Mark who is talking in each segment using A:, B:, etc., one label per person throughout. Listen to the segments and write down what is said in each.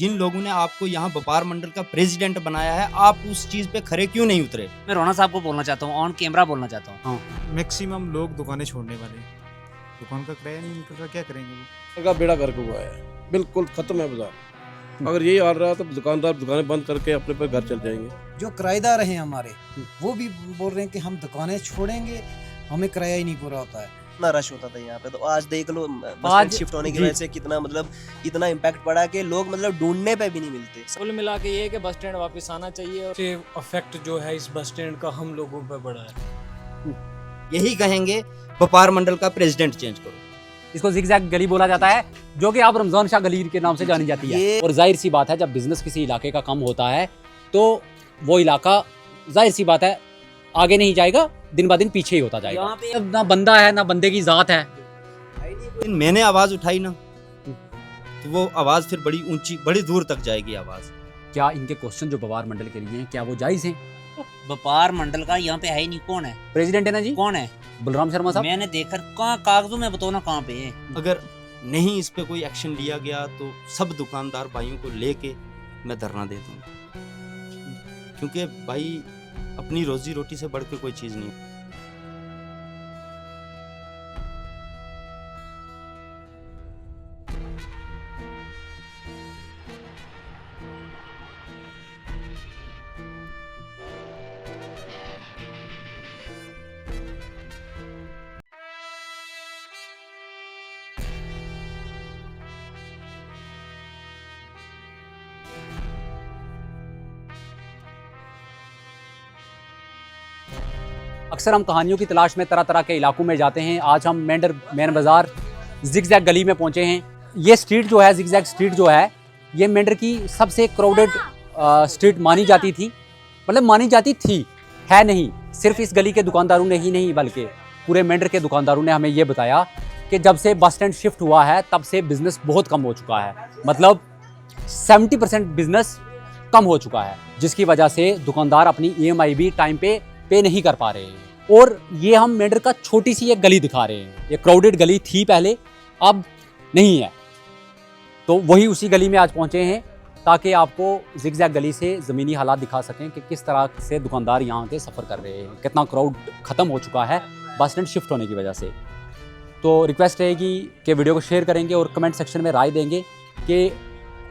A: जिन लोगों ने आपको यहाँ व्यापार मंडल का प्रेसिडेंट बनाया है, आप उस चीज पे खरे क्यों नहीं उतरे?
B: मैं रोना साहब को बोलना चाहता हूँ, ऑन कैमरा बोलना चाहता हूँ।
C: मैक्सिमम लोग दुकानें छोड़ने वाले हैं। दुकान का किराया नहीं निकल रहा, क्या करेंगे वो?
D: का बेड़ा गर्क हुआ है, बिल्कुल खत्म है बाजार। अगर यही हाल रहा तो दुकानदार दुकानें बंद करके अपने पर घर चल जाएंगे।
E: जो किराएदार हैं हमारे, वो भी बोल रहे हैं कि हम दुकानें छोड़ेंगे, हमें किराया ही नहीं पूरा होता है।
F: कितना रश होता था यहाँ पे, तो आज देख लो बस
B: आज
F: शिफ्ट होने की वजह से कितना मतलब इतना इम्पैक्ट पड़ा कि लोग मतलब ढूंढने पे भी नहीं मिलते।
G: कुल मिला के ये है कि बस स्टैंड वापस आना चाहिए और
H: से अफेक्ट जो है इस बस स्टैंड का हम लोगों पर पड़ा है।
A: यही कहेंगे व्यापार मंडल का प्रेसिडेंट चेंज करो।
B: इसको जिगजैग गली बोला जाता है, जो कि आप रमजान शाह गली के नाम से जानी जाती है। और जाहिर सी बात है, जब बिजनेस किसी इलाके का कम होता है तो वो इलाका जाहिर सी बात है आगे नहीं जाएगा, दिन ब दिन पीछे ही होता जाएगा। यहाँ पे अब ना बंदा है ना बंदे की जात है।
A: लेकिन मैंने आवाज उठाई ना, तो वो आवाज फिर बड़ी ऊंची, बड़ी दूर तक जाएगी आवाज।
B: क्या इनके क्वेश्चन जो व्यापार मंडल के लिए हैं, क्या वो जायज हैं?
I: व्यापार मंडल का यहाँ पे है ही नहीं। कौन है
B: प्रेसिडेंट? है ना जी,
I: कौन है?
B: बलराम शर्मा साहब।
I: मैंने देखा कहाँ कागजों में, बताओ ना कहाँ पे है।
A: अगर नहीं इस पे कोई एक्शन लिया गया तो सब दुकानदार भाइयों को लेके मैं धरना दे दूंगा, क्योंकि भाई अपनी रोजी रोटी से बढ़ के कोई चीज नहीं है।
B: अक्सर हम कहानियों की तलाश में तरह तरह के इलाकों में जाते हैं। आज हम मेन बाजार जिगजैग गली में पहुंचे हैं। ये स्ट्रीट जो है, जिगजैग स्ट्रीट जो है, ये मेंढर की सबसे क्राउडेड स्ट्रीट मानी जाती थी। मतलब मानी जाती थी, है नहीं। सिर्फ इस गली के दुकानदारों ने ही नहीं, बल्कि पूरे मेंढर के दुकानदारों ने हमें ये बताया कि जब से बस स्टैंड शिफ्ट हुआ है तब से बिजनेस बहुत कम हो चुका है। मतलब 70% बिजनेस कम हो चुका है, जिसकी वजह से दुकानदार अपनी EMI भी टाइम पे नहीं कर पा रहे हैं। और ये हम मेंढर का छोटी सी एक गली दिखा रहे हैं। ये क्राउडेड गली थी पहले, अब नहीं है। तो वही उसी गली में आज पहुंचे हैं ताकि आपको जिगजैग गली से ज़मीनी हालात दिखा सकें कि किस तरह से दुकानदार यहाँ के सफ़र कर रहे हैं, कितना क्राउड ख़त्म हो चुका है बस स्टैंड शिफ्ट होने की वजह से। तो रिक्वेस्ट रहेगी कि वीडियो को शेयर करेंगे और कमेंट सेक्शन में राय देंगे कि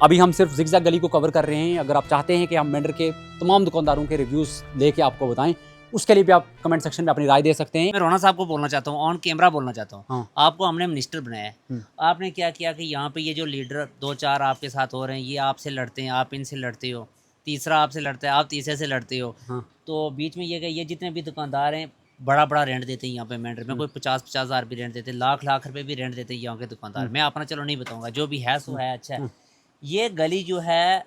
B: अभी हम सिर्फ जिगजैग गली को कवर कर रहे हैं। अगर आप चाहते हैं कि हम मेंढर के तमाम दुकानदारों के रिव्यूज़ लेके आपको बताएं, उसके लिए भी आप कमेंट सेक्शन में अपनी राय दे सकते हैं।
I: मैं रोना साहब को बोलना चाहता हूँ, ऑन कैमरा बोलना चाहता हूँ।
B: हाँ।
I: आपको हमने मिनिस्टर बनाया है, आपने क्या किया कि यहाँ पे ये जो लीडर 2-4 आपके साथ हो रहे हैं, ये आपसे लड़ते हैं, आप इनसे लड़ते हो, तीसरा आपसे लड़ता है, आप तीसरे से लड़ते हो।
B: हाँ।
I: तो बीच में ये कि ये जितने भी दुकानदार हैं बड़ा रेंट देते हैं यहाँ पे मेंढर में। कोई 50-50 हज़ार भी रेंट देते हैं, लाख रुपए भी रेंट देते हैं यहाँ के दुकानदार। मैं अपना चलो नहीं बताऊँगा, जो भी है सो है। अच्छा, ये गली जो है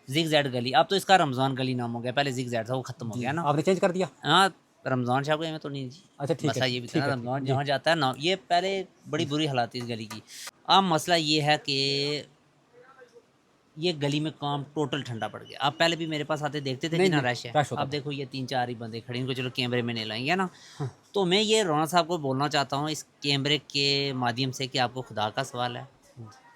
I: जिगजैग गली, अब तो इसका रमज़ान गली नाम हो गया, पहले जिगजैग था, वो खत्म हो गया ना।
B: आपने चेंज कर दिया?
I: हाँ, रमज़ान शाह को में तो नहीं जी।
B: अच्छा ठीक है,
I: ये भी
B: ठीक
I: था
B: है,
I: रमज़ान जहाँ जाता है ना, ये पहले बड़ी बुरी हालात थी इस गली की। अब मसला ये है कि ये गली में काम टोटल ठंडा पड़ गया। आप पहले भी मेरे पास आते देखते थे कि ना रश है, अब देखो ये 3-4 ही बंदे खड़े, इनको चलो कैमरे में नहीं लाएंगे ना। तो मैं ये रोना साहब को बोलना चाहता हूँ इस कैमरे के माध्यम से कि आपको खुदा का सवाल है,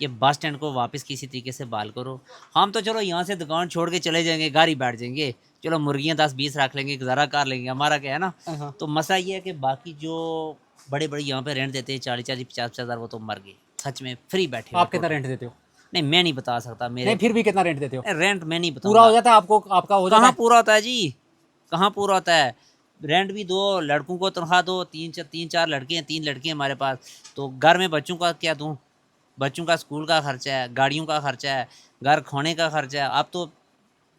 I: ये बस स्टैंड को वापस किसी तरीके से बाल करो। हम तो चलो यहाँ से दुकान छोड़ के चले जाएंगे, गाड़ी बैठ जाएंगे, चलो मुर्गियाँ 10-20 रख लेंगे, गुजारा कर लेंगे, हमारा क्या है ना। तो मसला ये है कि बाकी जो बड़े यहाँ पे रेंट देते हैं 40-40, 50-50 हज़ार, वो तो मर गए सच में, फ्री बैठे।
B: आप कितना रेंट देते हो?
I: नहीं, मैं नहीं बता सकता। मेरे
B: नहीं, फिर भी कितना रेंट देते हो?
I: रेंट मैं नहीं बता।
B: पूरा हो जाता है आपको? आपका हो जाता है?
I: कहाँ पूरा होता है जी, कहाँ पूरा होता है। रेंट भी दो, लड़कों को तनख्वाह दो, 3-4 लड़के हैं, 3 लड़के हैं हमारे पास। तो घर में बच्चों का क्या दूँ? बच्चों का स्कूल का खर्चा है, गाड़ियों का खर्चा है, घर खोने का खर्चा है। अब तो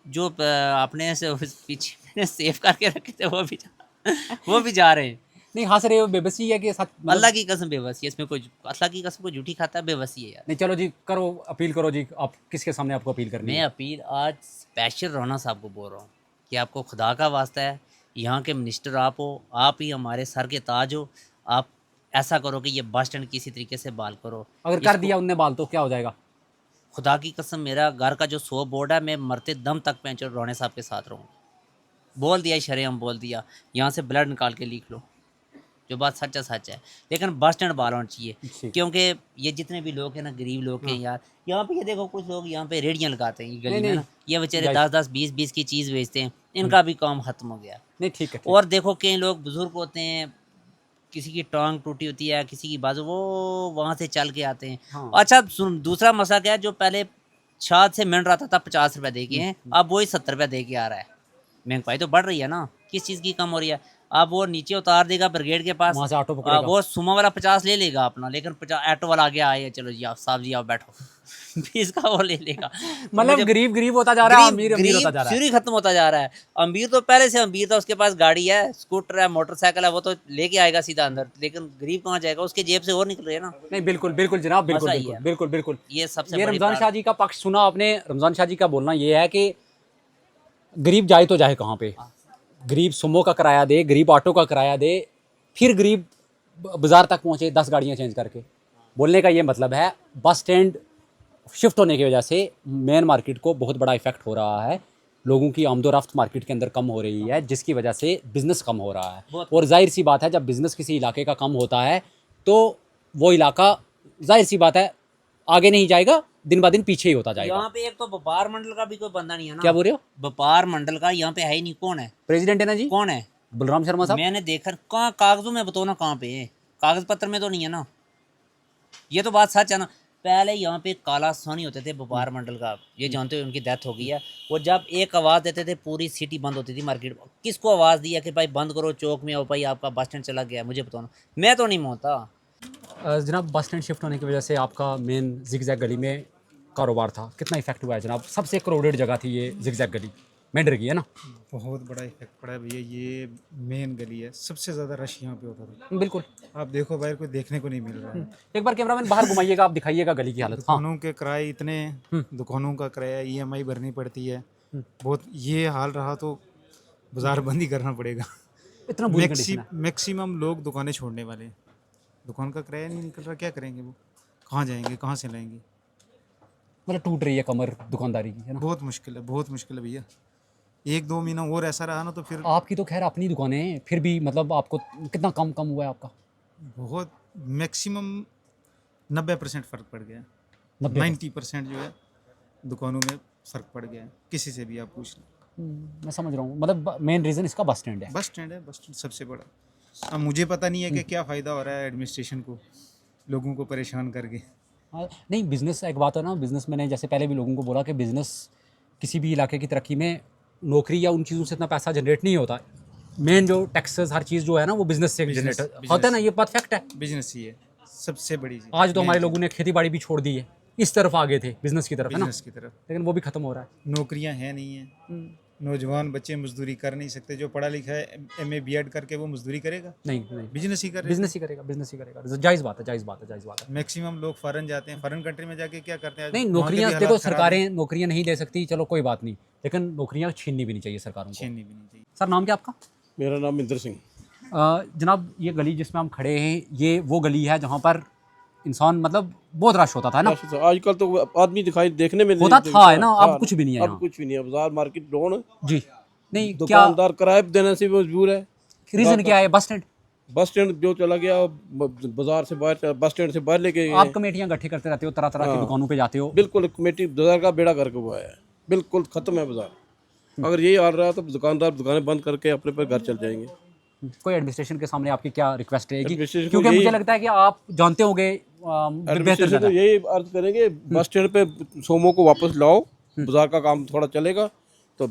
I: जो अपने से पीछे सेव करके रखे थे वो भी जा रहे हैं।
B: नहीं, हंस रहे हो, बेबसी है कि सच?
I: अल्लाह की कसम बेबसी है इसमें, कोई अल्लाह की कसम को झूठी खाता है, बेबसी है यार।
B: नहीं, चलो जी, करो, अपील करो जी। आप किसके सामने आपको अपील करनी है?
I: मैं अपील आज स्पेशल रोना साहब को बोल रहा हूँ कि आपको खुदा का वास्ता है, यहाँ के मिनिस्टर आप हो, आप ही हमारे सर के ताज हो। आप ऐसा करो कि ये बस स्टैंड किसी तरीके से बाल करो।
B: अगर कर दिया उनने बाल तो क्या हो जाएगा?
I: खुदा की कसम, मेरा घर का जो 100 बोर्ड है, मैं मरते दम तक पेंचर रोने साहब के साथ रहूँ। बोल दिया, शरेआम बोल दिया, यहाँ से ब्लड निकाल के लिख लो। जो बात सच है सच है, लेकिन बस स्टैंड बहाल होना चाहिए,
B: ठीक।
I: क्योंकि ये जितने भी लोग हैं ना, गरीब लोग हैं यार, यहाँ पे ये देखो कुछ लोग यहाँ पे रेडियाँ लगाते हैं ये गली में
B: नहीं,
I: ना, ये बेचारे
B: जायज़।
I: 10-10 20-20 की चीज़ बेचते हैं, इनका भी काम खत्म हो गया।
B: नहीं ठीक है,
I: और देखो कई लोग बुजुर्ग होते हैं, किसी की टांग टूटी होती है, किसी की बाजू, वो वहाँ से चल के आते हैं।
B: हाँ।
I: अच्छा सुन, दूसरा मसला क्या है, जो पहले छात से मिल रहा था तब 50 रुपये दे के हैं, अब वही 70 रुपये दे के आ रहा है। महंगाई तो बढ़ रही है ना, किस चीज़ की कम हो रही है। अब वो नीचे उतार देगा ब्रिगेड के पास,
B: वहाँ से ऑटो पकड़ेगा।
I: वो सुमा वाला 50 ले लेगा अपना, लेकिन 50 ऑटो वाला आगे आए, चलो जी आप साहब जी आप बैठो 20 का वो ले लेगा।
B: मतलब
I: मुझे-
B: गरीब गरीब होता जा रहा है, अमीर अमीर होता जा रहा है।
I: फ्यूरी खत्म होता जा रहा है। अमीर तो पहले से अमीर था, उसके पास गाड़ी है, स्कूटर है, मोटरसाइकिल है, वो तो लेके आएगा सीधा अंदर, लेकिन गरीब कहाँ जाएगा, उसके जेब से और निकल रही है ना।
B: नहीं बिल्कुल बिल्कुल जनाब, बिल्कुल
I: मसला ही
B: बिल्कुल
I: है।
B: बिल्कुल बिल्कुल।
I: ये सबसे
B: ये
I: बड़ी
B: रमज़ान
I: बात-
B: शाह जी का पक्ष सुना आपने। रमज़ान शाह जी का बोलना ये है कि गरीब जाए तो जाए कहाँ पे, गरीब सुमो का किराया दे, गरीब ऑटो का किराया दे, फिर गरीब बाज़ार तक पहुँचे 10 गाड़ियाँ चेंज करके। बोलने का ये मतलब है बस स्टैंड शिफ्ट होने की वजह से मेन मार्केट को बहुत बड़ा इफेक्ट हो रहा है, लोगों की आमदोरफ्त मार्केट के अंदर कम हो रही है, जिसकी वजह से बिज़नेस कम हो रहा है। और जाहिर सी बात है जब बिज़नेस किसी इलाके का कम होता है तो वो इलाका जाहिर सी बात है आगे नहीं जाएगा, दिन ब दिन पीछे ही होता जाएगा।
I: यहाँ पे एक तो व्यापार मंडल का भी कोई बंदा नहीं है ना।
B: क्या बोल रहे हो?
I: व्यापार मंडल का यहाँ पे है ही नहीं। कौन है
B: प्रेसिडेंट है ना जी,
I: कौन है?
B: बलराम शर्मा साहब।
I: मैंने देखा कहाँ कागजों में, बताओ ना कहाँ पे है, कागज पत्र में तो नहीं है ना। ये तो बात सच है ना। पहले यहाँ पे काला सोनी होते थे व्यापार मंडल का, ये जानते हो उनकी डेथ हो गई है। वो जब एक आवाज़ देते थे पूरी सिटी बंद होती थी, मार्केट। किसको आवाज़ दिया कि भाई बंद करो, चौक में आओ, भाई आपका बस स्टैंड चला गया, मुझे बताओ ना। मैं तो नहीं मानता।
B: जनाब बस स्टैंड शिफ्ट होने की वजह से आपका मेन जिगजैग गली में कारोबार था, कितना इफेक्ट हुआ है जनाब? सबसे क्राउडेड जगह थी ये जिगजैग गली, मेंढर की है ना।
C: बहुत बड़ा इफेक्ट पड़ा है भैया, ये मेन गली है, सबसे ज़्यादा रश यहाँ पे होता था।
B: बिल्कुल।
C: आप देखो बाहर कोई देखने को नहीं मिल रहा है।
B: एक बार कैमरामैन बाहर घुमाइएगा, आप दिखाइएगा गली की हालत। हाँ
C: दुकानों के किराए इतने, दुकानों का किराया EMI भरनी पड़ती है बहुत। ये हाल रहा तो बाजार बंद ही करना पड़ेगा।
B: इतना बुरी कंडीशन है।
C: मैक्सिमम लोग दुकानें छोड़ने वाले हैं, दुकान का किराया नहीं निकल रहा, क्या करेंगे वो, कहाँ जाएंगे, कहाँ से लाएंगे।
B: मतलब टूट रही है कमर दुकानदारी की, है ना।
C: बहुत मुश्किल है, बहुत मुश्किल है भैया। 1-2 महीना और ऐसा रहा ना तो फिर
B: आपकी तो खैर अपनी दुकानें हैं, फिर भी मतलब आपको कितना कम हुआ है आपका?
C: बहुत मैक्सिमम 90% फ़र्क पड़ गया है।
B: 90%?
C: 90% जो है दुकानों में फ़र्क पड़ गया है, किसी से भी आप पूछ लें।
B: मैं समझ रहा हूँ, मतलब मेन रीज़न इसका बस स्टैंड है।
C: बस स्टैंड है, बस स्टैंड सबसे बड़ा। अब मुझे पता नहीं है कि क्या फ़ायदा हो रहा है एडमिनिस्ट्रेशन को, लोगों को परेशान करके।
B: हाँ, नहीं बिज़नेस एक बात है ना, बिज़नेस मैंने जैसे पहले भी लोगों को बोला कि बिज़नेस किसी भी इलाके की तरक्की में नौकरी या उन चीज़ों से इतना पैसा जनरेट नहीं होता। मेन जो टैक्सेस हर चीज़ जो है ना वो बिज़नेस से जनरेट होता है ना, ये बात फैक्ट है।
C: बिजनेस ही है सबसे बड़ी चीज़।
B: आज तो हमारे लोगों ने खेती बाड़ी भी छोड़ दी है, इस तरफ आ गए थे बिज़नेस की तरफ, है ना,
C: बिजनेस की तरफ
B: लेकिन वो भी ख़त्म हो रहा है।
C: नौकरियां हैं नहीं है, नौजवान बच्चे मजदूरी कर नहीं सकते। जो पढ़ा लिखा है MA BEd करके वो मजदूरी करेगा,
B: नहीं नहीं,
C: बिजनेस ही करेगा।
B: बिज़नेस ही करेगा, बिज़नेस ही करेगा। जायज़ बात है, जायज़ बात है, जायज़ बात है।
C: मैक्सिमम लोग फॉरेन जाते हैं, फॉरेन कंट्री में जाके क्या करते हैं?
B: नहीं
C: वहाँ के
B: नौकरियां
C: भी
B: देखो,
C: हालात खराब हैं,
B: सरकारें नौकरियां नहीं दे सकती, चलो कोई बात नहीं, लेकिन नौकरियां छीननी भी नहीं चाहिए सरकारों को।
C: छीननी भी नहीं चाहिए।
B: सर नाम क्या आपका?
D: मेरा नाम इंदर सिंह।
B: जनाब ये गली जिसमें हम खड़े हैं, ये वो गली है जहाँ पर इंसान मतलब बहुत रश होता था ना।
D: आजकल तो आदमी दिखाई देखने में
B: होता
D: नहीं
B: था, है ना, अब
D: हाँ,
B: कुछ भी नहीं है
D: अब
B: यहाँ।
D: कुछ भी नहीं है। बाजार मार्केट डाउन,
B: जी नहीं, क्या
D: दुकानदार किराए पे देने से भी मजबूर है।
B: रीज़न क्या है? बस स्टैंड,
D: बस स्टैंड जो चला गया, बाजार से बाहर, बस स्टैंड से बाहर लेके
B: आप
D: गए।
B: कमेटियाँ इकट्ठी करते रहते हो, तरह तरह की
D: हाँ।
B: दुकानों पे जाते हो।
D: बिल्कुल कमेटी बाजार का बेड़ा करके हुआ है, बिल्कुल खत्म है बाजार। अगर यही हाल रहा तो दुकानदार दुकानें बंद करके अपने पर घर चल जाएंगे।
B: कोई एडमिनिस्ट्रेशन के सामने आपकी क्या रिक्वेस्ट रहेगी?
D: एडमिनिस्ट्रेशन को
B: क्योंकि
D: यही-
B: मुझे लगता है कि आप जानते होंगे बेहतर
D: एडमिनिस्ट्रेशन
B: ज़्यादा।
D: तो यही अर्ज करेंगे, बस स्टैंड पे सोमो को वापस लाओ, बाजार का काम थोड़ा चलेगा तो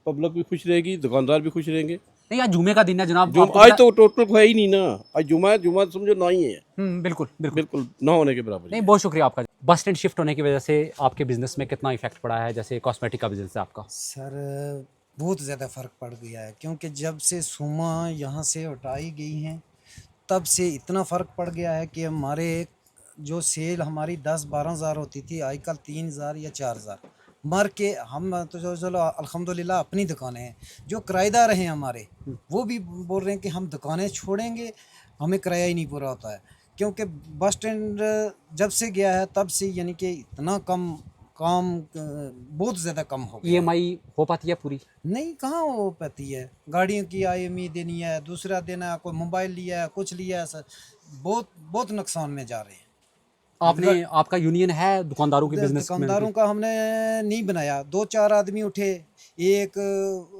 D: पब्लिक भी खुश रहेगी, दुकानदार भी खुश रहेंगे।
B: नहीं आज जुमे का दिन है जनाब,
D: जो
B: आपको
D: आज
B: पता-
D: तो टोटल है ही नहीं ना, आज जुमा है, जुमा समझो ना ही है,
B: बिल्कुल बिल्कुल
D: बिल्कुल ना होने के बराबर।
B: नहीं, बहुत शुक्रिया आपका। बस स्टैंड शिफ्ट होने की वजह से आपके बिजनेस में कितना इफेक्ट पड़ा है? जैसे कॉस्मेटिक का बिजनेस है आपका।
E: सर बहुत ज़्यादा फ़र्क पड़ गया है, क्योंकि जब से सुमा यहाँ से हटाई गई हैं तब से इतना फ़र्क पड़ गया है कि हमारे जो सेल हमारी 10-12 हज़ार होती थी, आजकल 3 हज़ार या 4 हज़ार मर के। हम तो जो चलो अल्हम्दुलिल्लाह अपनी दुकानें हैं, जो किराएदार हैं हमारे वो भी बोल रहे हैं कि हम दुकानें छोड़ेंगे, हमें किराया ही नहीं पूरा होता है। क्योंकि बस स्टैंड जब से गया है तब से यानी कि इतना कम काम बहुत ज़्यादा कम हो गया।
B: EMI हो पाती है पूरी?
E: नहीं, कहाँ हो पाती है। गाड़ियों की IMI देनी है, दूसरा देना है, कोई मोबाइल लिया है, कुछ लिया है, सर बहुत बहुत नुकसान में जा रहे हैं।
B: आपने, आपका यूनियन है दुकानदारों के बिजनेस में?
E: दुकानदारों का हमने नहीं बनाया। 2-4 आदमी उठे, एक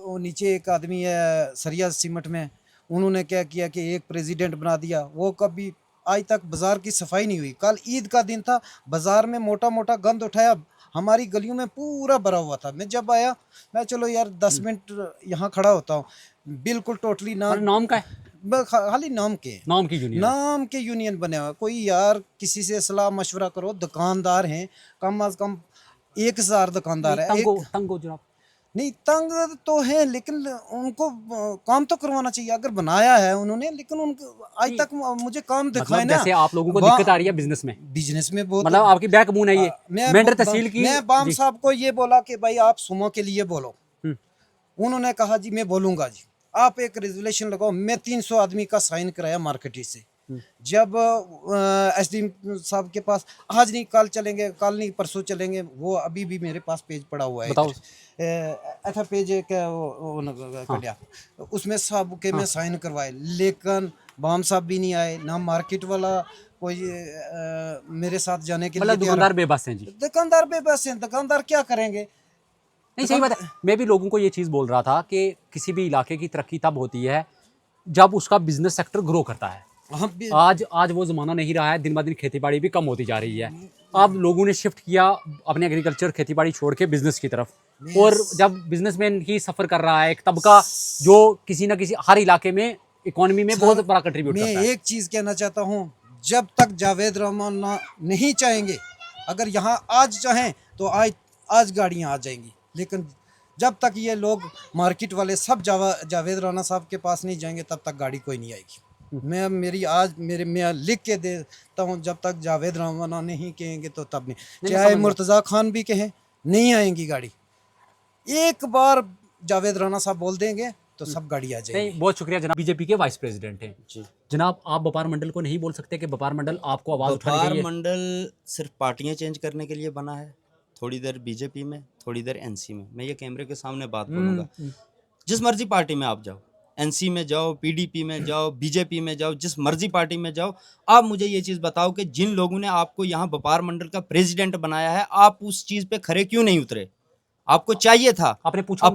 E: वो नीचे एक आदमी है सरिया सीमेंट में, उन्होंने क्या किया कि एक प्रेसिडेंट बना दिया। वो कभी आज तक बाजार की सफाई नहीं हुई। कल ईद का दिन था, बाजार में मोटा मोटा गंद उठाया, हमारी गलियों में पूरा भरा हुआ था। मैं जब आया, मैं चलो यार 10 मिनट यहाँ खड़ा होता हूँ, बिल्कुल टोटली
B: नाम का है?
E: खाली नाम की
B: यूनियन,
E: नाम के यूनियन बने हुआ। कोई यार किसी से सलाह मशवरा करो। दुकानदार हैं, कम अज कम 1000 दुकानदार है।
B: तंग हो जनाब?
E: नहीं, तंग तो है, लेकिन उनको काम तो करवाना चाहिए। अगर बनाया है उन्होंने, लेकिन उनको आज तक मुझे काम दिखाए ना।
B: जैसे आप लोगों को दिक्कत आ रही है बिजनेस में बहुत, मतलब आपकी बैकबोन है ये। मेंढर तहसील की,
E: मैं बाम साहब को ये बोला कि भाई आप सुमो के लिए बोलो। उन्होंने कहा जी मैं बोलूंगा जी, आप एक रेजोल्यूशन लगाओ। मैं 300 आदमी का साइन कराया मार्केट से। जब SDM साहब के पास, आज नहीं कल चलेंगे, कल नहीं परसों चलेंगे, वो अभी भी मेरे पास पेज पड़ा हुआ है। ऐसा पेज क्या उसमें सब के मैं साइन करवाए, लेकिन बाम साहब भी नहीं आए, ना मार्केट वाला कोई मेरे साथ जाने के लिए।
B: दुकानदार बेबस हैं जी?
E: दुकानदार बेबस हैं। दुकानदार क्या करेंगे?
B: नहीं, सही बात है। मैं भी लोगों को ये चीज़ बोल रहा था कि किसी भी इलाके की तरक्की तब होती है जब उसका बिजनेस सेक्टर ग्रो करता है। आज वो ज़माना नहीं रहा है। दिन ब दिन खेतीबाड़ी भी कम होती जा रही है। अब लोगों ने शिफ्ट किया अपने एग्रीकल्चर खेतीबाड़ी छोड़ के बिजनेस की तरफ। और जब बिजनेसमैन ही सफ़र कर रहा है, एक तबका जो किसी न किसी हर इलाके में इकोनॉमी में बहुत बड़ा कंट्रीब्यूट करता है।
E: मैं एक चीज़ कहना चाहता हूँ, जब तक जावेद रहमान नहीं चाहेंगे, अगर यहाँ आज चाहें तो आज गाड़ियाँ आ जाएंगी, लेकिन जब तक ये लोग मार्केट वाले सब जावेद राना साहब के पास नहीं जाएंगे, तब तक गाड़ी कोई नहीं आएगी। मैं लिख के देता हूँ, जब तक जावेद राना नहीं कहेंगे तो तब नहीं। चाहे मुर्तज़ा खान भी कहें, नहीं आएंगी गाड़ी। एक बार जावेद राना साहब बोल देंगे तो सब गाड़ी आ जाएगी।
B: बहुत शुक्रिया जनाब। बीजेपी के वाइस प्रेसिडेंट हैं जी जनाब, आप व्यापार मंडल को नहीं बोल सकते कि व्यापार मंडल आपको आवाज़ उठानी चाहिए?
A: व्यापार मंडल सिर्फ पार्टियां चेंज करने के लिए बना है। थोड़ी देर बीजेपी में, थोड़ी देर NC में। मैं ये कैमरे के सामने बात बोलूँगा, जिस मर्जी पार्टी में आप जाओ, NC में जाओ, PDP में जाओ, BJP में जाओ, जिस मर्जी पार्टी में जाओ, आप मुझे ये चीज़ बताओ कि जिन लोगों ने आपको यहाँ व्यापार मंडल का प्रेसिडेंट बनाया है, आप उस चीज़ पे खरे क्यों नहीं उतरे? आपको चाहिए था,
B: आपने पूछा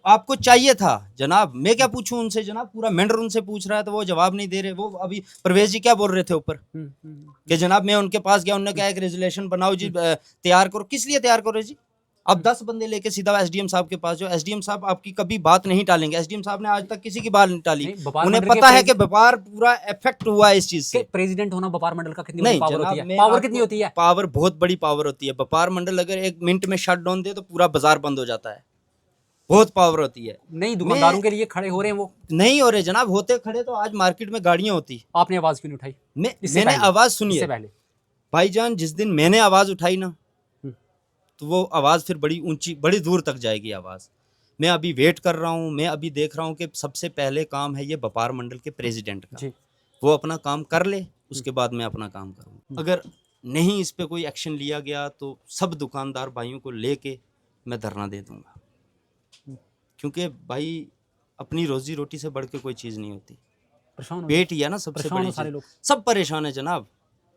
A: आपको चाहिए था जनाब। मैं क्या पूछूं उनसे जनाब? पूरा मेंढर उनसे पूछ रहा है तो वो जवाब नहीं दे रहे। वो अभी परवेज जी क्या बोल रहे थे ऊपर कि जनाब मैं उनके पास गया, उन्होंने कहा एक रेजोल्यूशन बनाओ जी, तैयार करो। किस लिए तैयार करो जी? अब 10 बंदे लेके सीधा SDM साहब के पास जाओ। SDM साहब आपकी कभी बात नहीं टालेंगे। SDM साहब ने आज तक किसी की बात नहीं टाली। उन्हें पता है कि व्यापार पूरा इफेक्ट हुआ है इस चीज से।
B: प्रेसिडेंट होना व्यापार मंडल का कितनी
A: नहीं
B: पावर होती है? पावर कितनी होती है?
A: पावर बहुत बड़ी पावर होती है। व्यापार मंडल अगर 1 मिनट में शट डाउन दे तो पूरा बाजार बंद हो जाता है। बहुत पावर होती है।
B: नहीं, दुकानदारों के लिए खड़े हो रहे हैं वो?
A: नहीं हो रहे जनाब। होते खड़े तो आज मार्केट में गाड़ियां होती।
B: आपने आवाज क्यों नहीं उठाई?
A: मैंने आवाज सुनी है भाईजान। जिस दिन मैंने आवाज उठाई ना, तो वो आवाज़ फिर बड़ी ऊंची, बड़ी दूर तक जाएगी आवाज़। मैं अभी वेट कर रहा हूँ, मैं अभी देख रहा हूँ कि सबसे पहले काम है ये व्यापार मंडल के प्रेसिडेंट का। वो अपना काम कर ले, उसके बाद मैं अपना काम करूँ। अगर नहीं इस पे कोई एक्शन लिया गया तो सब दुकानदार भाइयों को लेके मैं धरना दे दूँगा, क्योंकि भाई अपनी रोजी रोटी से बढ़ के कोई चीज़ नहीं होती। पेट ही है ना सबसे बड़ी चीज़। सब परेशान है जनाब।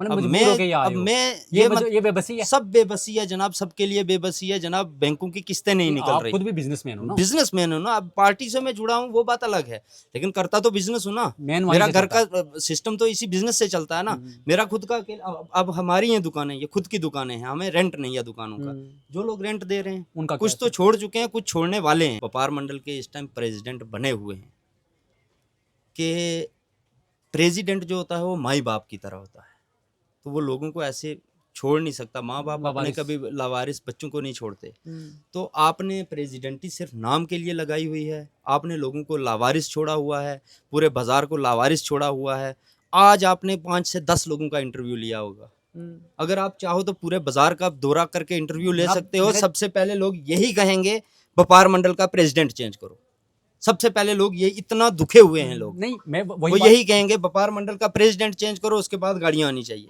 A: अब मैं ये बेबसी है। सब बेबसी है जनाब, सबके लिए बेबसी है जनाब। बैंकों की किस्तें नहीं निकल रही।
B: खुद भी बिजनेसमैन हो ना?
A: बिजनेसमैन हो ना। अब पार्टी से मैं जुड़ा हूँ वो बात अलग है, लेकिन करता तो बिजनेस हूँ ना। मेरा घर का सिस्टम तो इसी बिजनेस से चलता है ना। मेरा खुद का अब हमारी ये दुकानें, ये खुद की दुकानें हैं, हमें रेंट नहीं है दुकानों का। जो लोग रेंट दे रहे हैं उनका कुछ तो छोड़ चुके हैं, कुछ छोड़ने वाले हैं। व्यापार मंडल के इस टाइम प्रेसिडेंट बने हुए हैं कि प्रेसिडेंट जो होता है वो माई बाप की तरह होता है, तो वो लोगों को ऐसे छोड़ नहीं सकता। माँ बाप अपने कभी लावारिस बच्चों को नहीं छोड़ते। तो आपने प्रेसिडेंटी सिर्फ नाम के लिए लगाई हुई है। आपने लोगों को लावारिस छोड़ा हुआ है, पूरे बाजार को लावारिस छोड़ा हुआ है। आज आपने 5 से 10 लोगों का इंटरव्यू लिया होगा। अगर आप चाहो तो पूरे बाजार का दौरा करके इंटरव्यू ले सकते हो। सबसे पहले लोग यही कहेंगे व्यापार मंडल का प्रेसिडेंट चेंज करो। सबसे पहले लोग ये इतना दुखे हुए हैं लोग,
B: नहीं मैं
A: वो यही कहेंगे व्यापार मंडल का प्रेसिडेंट चेंज करो, उसके बाद गाड़ियां आनी चाहिए।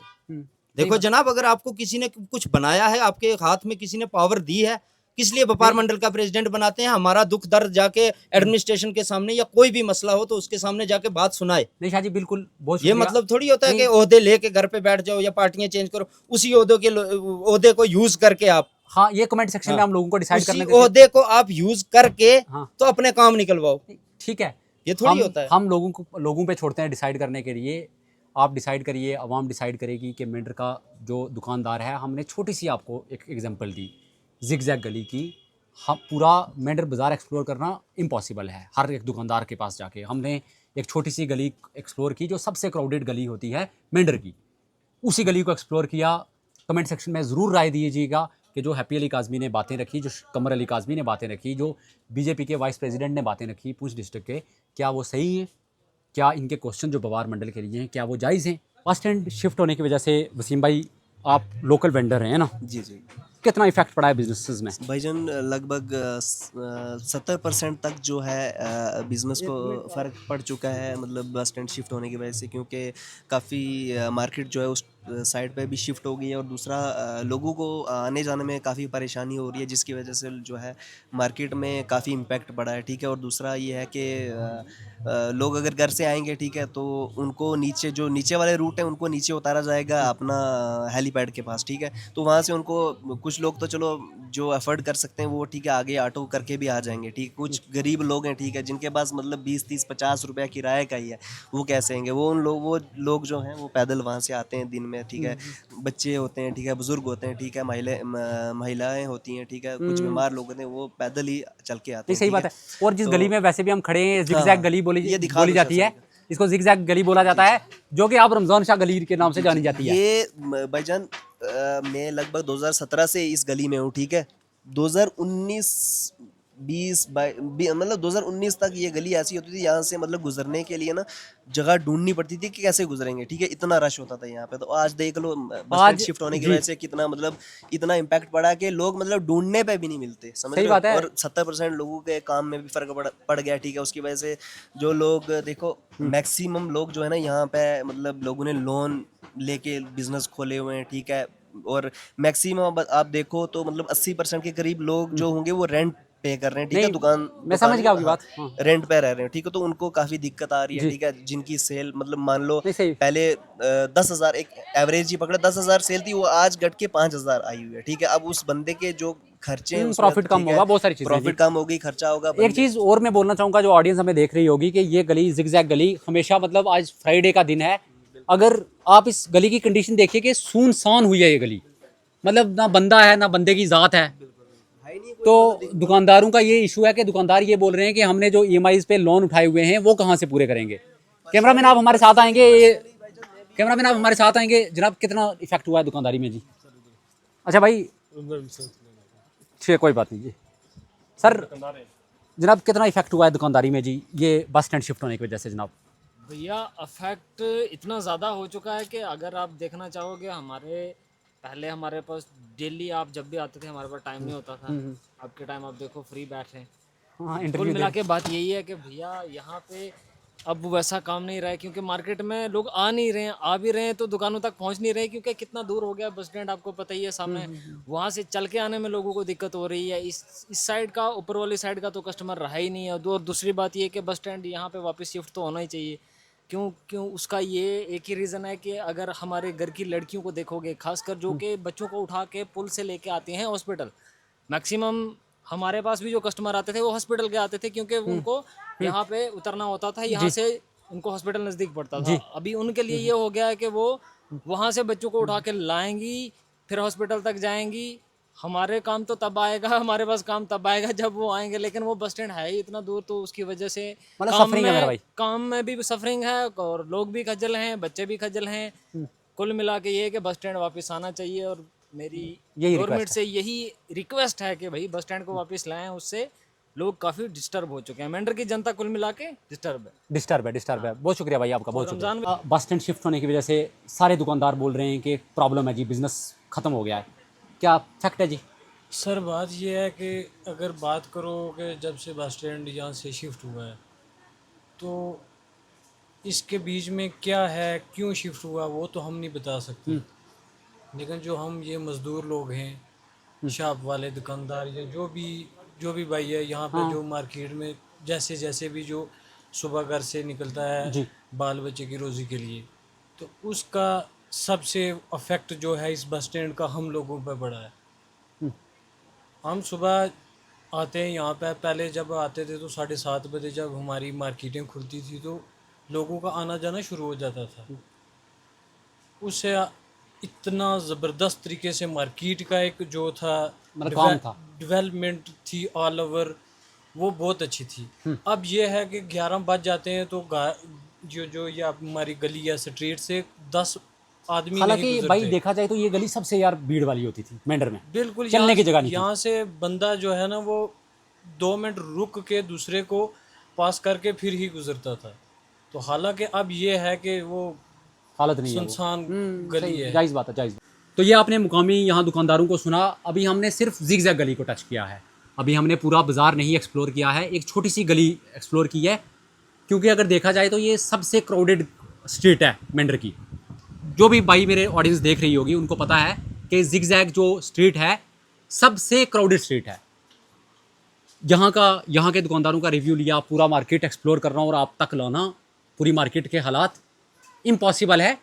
A: देखो जनाब, अगर आपको किसी ने कुछ बनाया है, आपके हाथ में किसी ने पावर दी है, किस लिए व्यापार मंडल का प्रेसिडेंट बनाते हैं? हमारा दुख दर्द जाके एडमिनिस्ट्रेशन के सामने या कोई भी मसला हो तो उसके सामने जाके बात सुनाए।
B: नहीं शाह जी, बिल्कुल, बहुत
A: ये
B: शुक्रिया।
A: मतलब थोड़ी होता है कि ओहदे लेके घर पे बैठ जाओ या पार्टियां चेंज करो, उसी ओहदे को यूज करके आप,
B: हाँ, ये कमेंट सेक्शन में हम लोगों को डिसाइड
A: उसी
B: करने देते हैं।
A: ओहदे को आप यूज करके
B: हाँ।
A: तो अपने काम निकलवाओ।
B: ठीक है,
A: ये थोड़ी होता है।
B: हम लोगों पे छोड़ते हैं डिसाइड करने के लिए। आप डिसाइड करिए, अवाम डिसाइड करेगी कि मेंढर का जो दुकानदार है, हमने छोटी सी आपको एक एग्जांपल दी जिगजैग गली की। हम पूरा मेंढर बाज़ार एक्सप्लोर करना इम्पॉसिबल है, हर एक दुकानदार के पास जाके। हमने एक छोटी सी गली एक्सप्लोर की जो सबसे क्राउडेड गली होती है मेंढर की, उसी गली को एक्सप्लोर किया। कमेंट सेक्शन में ज़रूर राय दीजिएगा कि जो हैप्पी अली काज़मी ने बातें रखी, जो कमर अली काज़मी ने बातें रखी, जो बीजेपी के वाइस प्रेसिडेंट ने बातें रखी पूंछ डिस्ट्रिक्ट के, क्या वो सही हैं? क्या इनके क्वेश्चन जो व्यापार मंडल के लिए हैं, क्या वो जायज़ हैं? बस स्टैंड शिफ्ट होने की वजह से वसीम भाई, आप लोकल वेंडर हैं ना,
F: जी जी
B: कितना इफेक्ट पड़ा है बिजनेसेस में?
F: भाईजान, लगभग 70% तक जो है बिज़नेस को फ़र्क पड़ चुका है, मतलब बस स्टैंड शिफ्ट होने की वजह से, क्योंकि काफ़ी मार्केट जो है उस साइड पे भी शिफ्ट हो गई है, और दूसरा लोगों को आने जाने में काफ़ी परेशानी हो रही है, जिसकी वजह से जो है मार्केट में काफ़ी इम्पैक्ट पड़ा है। ठीक है, और दूसरा ये है कि लोग अगर घर से आएंगे, ठीक है, तो उनको नीचे जो नीचे वाले रूट हैं उनको नीचे उतारा जाएगा अपना हेलीपैड के पास। ठीक है, तो वहाँ से उनको, कुछ लोग तो चलो जो अफोर्ड कर सकते हैं वो ठीक है आगे ऑटो करके भी आ जाएंगे। ठीक, कुछ गरीब लोग हैं, ठीक है, जिनके पास मतलब 20-30-50 रुपया किराए का ही है, वो कैसे आएंगे? वो लोग जो हैं वो पैदल वहाँ से आते हैं दिन में। ठीक है, बच्चे होते हैं, ठीक है, बुजुर्ग होते हैं, ठीक है, महिलाएं होती हैं, ठीक है, कुछ बीमार लोग होते हैं, वो पैदल ही चल के आते
B: नहीं,
F: हैं।
B: सही
F: ठीक
B: बात
F: है,
B: है। और जिस
F: तो-
B: गली में वैसे भी हम खड़े हैं, जिगजैग गली बोली
F: ये दिखा
B: बोली
F: दो
B: जाती है,
F: शायद।
B: इसको जिगजैग गली बोला जाता है, जो कि आप रमजान शाह गली के नाम से जानी जाती है।
F: ये भाईजान, मैं लगभग 2017 से इस गली में हूँ। ठीक है, 2019 मतलब 2019 तक ये गली ऐसी होती थी, यहाँ से मतलब गुजरने के लिए ना जगह ढूंढनी पड़ती थी कि कैसे गुजरेंगे। ठीक है, इतना रश होता था यहाँ पे। तो आज देख लो, बस स्टैंड शिफ्ट होने की वजह से कितना मतलब इतना इम्पैक्ट पड़ा कि लोग मतलब ढूंढने पे भी नहीं मिलते, समझ
B: सही
F: रहे हो?
B: बात है।
F: और 70% लोगों के काम में भी फर्क पड़ गया। ठीक है, उसकी वजह से जो लोग, देखो मैक्सिमम लोग जो है ना यहाँ पे, मतलब लोगों ने लोन लेके बिजनेस खोले हुए हैं। ठीक है, और मैक्सिमम आप देखो तो मतलब 80% के करीब लोग जो होंगे वो रेंट पे कर रहे हैं। ठीक है,
B: नहीं, मैं समझ गया आपकी बात। हाँ।
F: रेंट पे रह रहे हैं। ठीक है, तो उनको काफी दिक्कत आ रही है। ठीक है, जिनकी सेल मतलब मान लो
B: नहीं, सही।
F: पहले 10,000 एक एवरेज ही पकड़ा, 10,000 सेल थी, वो आज घट के 5,000 आई हुई है। ठीक है, अब उस बंदे के जो खर्चे हैं उसमें,
B: प्रॉफिट कम
F: ठीक है,
B: होगा, बहुत सारी चीजें
F: प्रॉफिट कम होगी, खर्चा होगा।
B: एक चीज़ और मैं बोलना चाहूँगा, जो ऑडियंस हमें देख रही होगी, कि ये गली जिगजैग गली हमेशा, मतलब आज फ्राइडे का दिन है, अगर आप इस गली की कंडीशन देखिए कि सुनसान हुई है ये गली, मतलब ना बंदा है ना बंदे की ज़ात है। तो दुकानदारों का ये इशू है कि दुकानदार ये बोल रहे हैं कि हमने जो EMIs पे लोन उठाए हुए हैं वो कहाँ से पूरे करेंगे। कैमरामैन आप हमारे साथ आएंगे, कैमरामैन आप हमारे साथ आएंगे। जनाब, कितना इफेक्ट हुआ है दुकानदारी में जी? अच्छा भाई, ठीक है, कोई बात नहीं जी। सर जनाब, कितना इफेक्ट हुआ है दुकानदारी में जी, ये बस स्टैंड शिफ्ट होने की वजह से जनाब?
G: भैया अफेक्ट इतना ज़्यादा हो चुका है कि अगर आप देखना चाहोगे, पहले हमारे पास डेली आप जब भी आते थे हमारे पास टाइम नहीं होता था। आपके टाइम आप देखो फ्री बैठे।
B: हाँ,
G: कुल
B: इंटरव्यू
G: मिला के बात यही है कि भैया यहाँ पे अब वैसा काम नहीं रहा है, क्योंकि मार्केट में लोग आ नहीं रहे हैं, आ भी रहे हैं तो दुकानों तक पहुँच नहीं रहे, क्योंकि कितना दूर हो गया बस स्टैंड, आपको पता ही है सामने। वहाँ से चल के आने में लोगों को दिक्कत हो रही है। इस साइड का, ऊपर वाली साइड का तो कस्टमर रहा ही नहीं है। और दूसरी बात ये कि बस स्टैंड यहाँ पे वापस शिफ्ट तो होना ही चाहिए। क्यों उसका ये एक ही रीज़न है कि अगर हमारे घर की लड़कियों को देखोगे, खासकर जो कि बच्चों को उठा के पुल से लेके आती हैं हॉस्पिटल, मैक्सिमम हमारे पास भी जो कस्टमर आते थे वो हॉस्पिटल के आते थे, क्योंकि उनको यहाँ पे उतरना होता था, यहाँ से उनको हॉस्पिटल नज़दीक पड़ता था। अभी उनके लिए ये हो गया है कि वो वहाँ से बच्चों को उठा के लाएंगी, फिर हॉस्पिटल तक जाएंगी। हमारे काम तो तब आएगा, हमारे पास काम तब आएगा जब वो आएंगे, लेकिन वो बस स्टैंड है ही इतना दूर, तो उसकी वजह से
B: मतलब सफरिंग है मेरा भाई।
G: काम में भी सफरिंग है, और लोग भी खज्जल हैं, बच्चे भी खज्जल हैं। कुल मिला के ये है कि बस स्टैंड वापस आना चाहिए, और मेरी गवर्नमेंट से यही रिक्वेस्ट है कि भाई बस स्टैंड को वापस लाएं। उससे लोग काफ़ी डिस्टर्ब हो चुके हैं, मेंढर की जनता कुल मिला के डिस्टर्ब है। बहुत शुक्रिया भाई आपका, बहुत शुक्रिया। बस स्टैंड शिफ्ट होने की वजह से सारे दुकानदार बोल रहे हैं कि प्रॉब्लम है जी, बिजनेस ख़त्म हो गया है, क्या फैक्ट है जी?
H: सर बात ये है कि अगर बात करो कि जब से बस स्टैंड यहाँ से शिफ्ट हुआ है, तो इसके बीच में क्या है, क्यों शिफ्ट हुआ, वो तो हम नहीं बता सकते। लेकिन जो हम ये मज़दूर लोग हैं, शॉप वाले दुकानदार या जो भी भाई है यहाँ पे, जो मार्केट में जैसे जैसे भी जो सुबह घर से निकलता है बाल बच्चे की रोज़ी के लिए, तो उसका सबसे अफेक्ट जो है इस बस स्टैंड का हम लोगों पे पड़ा है। हम सुबह आते हैं यहाँ पे, पहले जब आते थे तो 7:30 बजे जब हमारी मार्केटें खुलती थी तो लोगों का आना जाना शुरू हो जाता था। उससे इतना ज़बरदस्त तरीके से मार्केट का एक जो था
B: काम था,
H: डेवलपमेंट थी ऑल ओवर, वो बहुत अच्छी थी। अब ये है कि 11 बज जाते हैं तो जो ये हमारी गली या स्ट्रीट से 10 आदमी नहीं
B: हालांकि
H: गुजरते।
B: भाई देखा जाए तो ये गली सबसे यार भीड़ वाली होती थी मेंढर में,
H: बिल्कुल
B: चलने की जगह नहीं थी।
H: यहाँ से बंदा जो है ना वो 2 मिनट रुक के दूसरे को पास करके फिर ही गुजरता था। तो हालांकि अब ये है कि वो
B: हालत नहीं है,
H: सुनसान गली है।
B: जायज़ बात है, जायज़। तो ये आपने मुकामी यहाँ दुकानदारों को सुना। अभी हमने सिर्फ जिगजैग गली को टच किया है, अभी हमने पूरा बाज़ार नहीं एक्सप्लोर किया है, एक छोटी सी गली एक्सप्लोर की है, क्योंकि अगर देखा जाए तो ये सबसे क्राउडेड स्ट्रीट है मेंढर की। जो भी भाई मेरे ऑडियंस देख रही होगी उनको पता है कि जिगजैग जो स्ट्रीट है सबसे क्राउडेड स्ट्रीट है। यहाँ के दुकानदारों का रिव्यू लिया, पूरा मार्केट एक्सप्लोर करना और आप तक लाना पूरी मार्केट के हालात इम्पॉसिबल है।